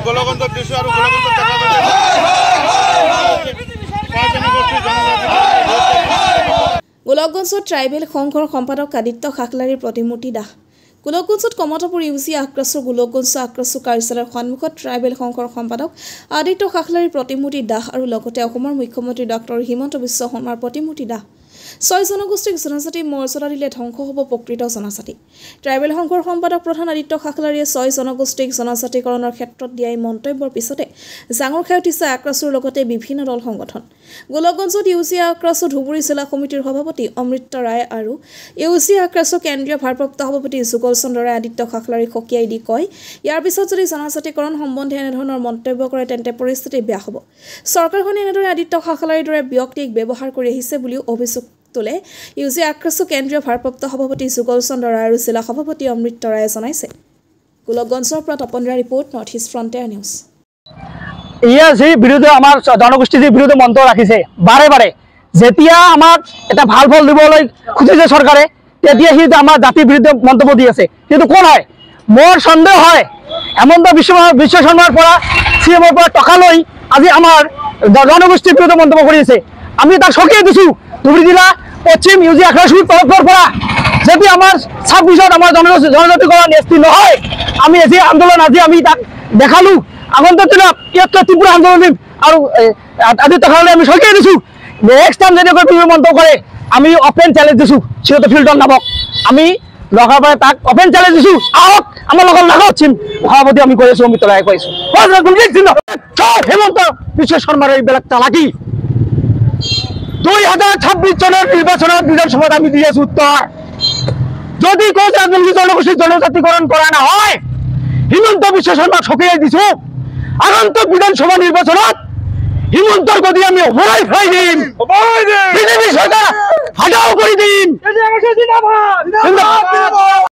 গোলকগঞ্জত দিছো আৰু গোলকগঞ্জত দেখা গৈছে গোলকগঞ্জত ট্ৰাইবেল সংঘৰ সম্পাদক আদিত্য খাকলাৰীৰ প্ৰতিমূৰ্তি দাহ গোলকগঞ্জত কমতাপুৰ ইউচি আক্ৰাছৰ গোলকগঞ্জ আক্ৰাছৰ কাৰ্যালয়ৰ সন্মুখত ট্ৰাইবেল সংঘৰ সম্পাদক আদিত্য খাকলাৰীৰ প্ৰতিমূৰ্তি দাহ আৰু লগতে অসমৰ মুখ্যমন্ত্ৰী ডক্টৰ হিমন্ত বিশ্ব শৰ্মাৰ প্ৰতিমূৰ্তি দাহ 6 জনগোষ্ঠীক জনজাতি মৰ্যাদা দিলে ধ্বংস হ'ব প্ৰকৃত জনজাতি ট্ৰাইবেল সংঘৰ সম্পাদক প্ৰধান আদিত্য খাকলাৰীয়ে 6 জনগোষ্ঠীক জনজাতিকৰণৰ ক্ষেত্ৰত দিয়া মন্তব্যৰ পিছতে জাঙুৰ খাই উঠিছে আক্ৰাছৰ লগতে বিভিন্ন দল সংগঠন গোলকগঞ্জত ইউচি আক্ৰাছৰ ধুবুৰী জিলা সমিতিৰ সভাপতি অমৃত ৰায় আৰু ইউচি আক্ৰাছৰ কেন্দ্ৰীয় ভাৰপ্ৰাপ্ত সভাপতি যুগল চন্দ্ৰ ৰায় আদিত্য খাকলাৰীক সকীয়াই দি কয় ইয়াৰ পিছত যদি জনজাতিকৰণ সম্বন্ধে এনেধৰণৰ মন্তব্য কৰে তেন্তে পৰিস্থিতি বেয়া হ'ব চৰকাৰখনে এনেদৰে আদিত্য খাকলাৰীৰ দৰে ব্যক্তিক ব্যৱহাৰ কৰি আহিছে বুলিও অভিযোগ তোলে ইউচি আক্ৰাছৰ কেন্দ্ৰীয় ভাৰপ্ৰাপ্ত সভাপতি যুগল চন্দ্ৰ ৰায় আৰু জিলা সভাপতি অমৃত ৰায়ে জনাইছে গোলকগঞ্জৰ পৰা তপনৰা report north east frontier news যি বিৰোধী আমাৰ জনগোষ্ঠীৰ যি বিৰোধী মন্ত্ৰ ৰাখিছে বাৰে বাৰে যেতিয়া আমাক এটা ভাল ফল দিবলৈ খুজিছে চৰকাৰে তেতিয়া সি আমাৰ জাতি বিৰুদ্ধে মন্তব্য দি আছে কিন্তু কোন হয় মোৰ সন্দেহ হয় হেমন্ত বিশ্ব শৰ্মাৰ পৰা চিএমৰ পৰা টকা লৈ আজি আমাৰ জনগোষ্ঠীৰ বিৰুদ্ধে মন্তব্য কৰি আছে আমি তাক সকীয়াই দিছোঁ ধুবুৰী জিলা পশ্চিম ইউজি আক্ৰাছৰ তৰফৰ পৰা যদি আমাৰ 26ত আমাৰ জনজাতিকৰণ এছটি নহয় আমি আজি আন্দোলন আজি আমি তাক দেখালোঁ আগন্তুক দিনত ইয়াতকৈ তীব্ৰ আন্দোলন দিম আৰু আদিত্য খাকলাৰীক আমি সকীয়াই দিছোঁ নেক্সট টাইম যদি কোনো মন্তব্য কৰে আমি অপেন চেলেঞ্জ দিছোঁ সিহঁতে ফিল্ডত নামক আমি লগাৰ পৰা তাক অপেন চেলেঞ্জ দিছোঁ আহক আমাৰ লগত লাগক চিন সভাপতি আমি কৈ আছোঁ অমিত ৰায়ে কৈ আছোঁ হেমন্ত বিশ্ব শৰ্মাৰ এইবিলাক চালাকি 2026 চনৰ নিৰ্বাচনত বিধানসভাত আমি দি আছোঁ উত্তৰ যদি কয় যে জনগোষ্ঠীৰ জনজাতিকৰণ কৰা নহয় হিমন্ত বিশ্ব শৰ্মাক সকীয়াই দিছোঁ আগন্তুক বিধানসভা নিৰ্বাচনত হিমন্তৰ গতি আমি হৰাই ফেৰাই দিম বিজেপি চৰকাৰ হাজাও কৰি দিম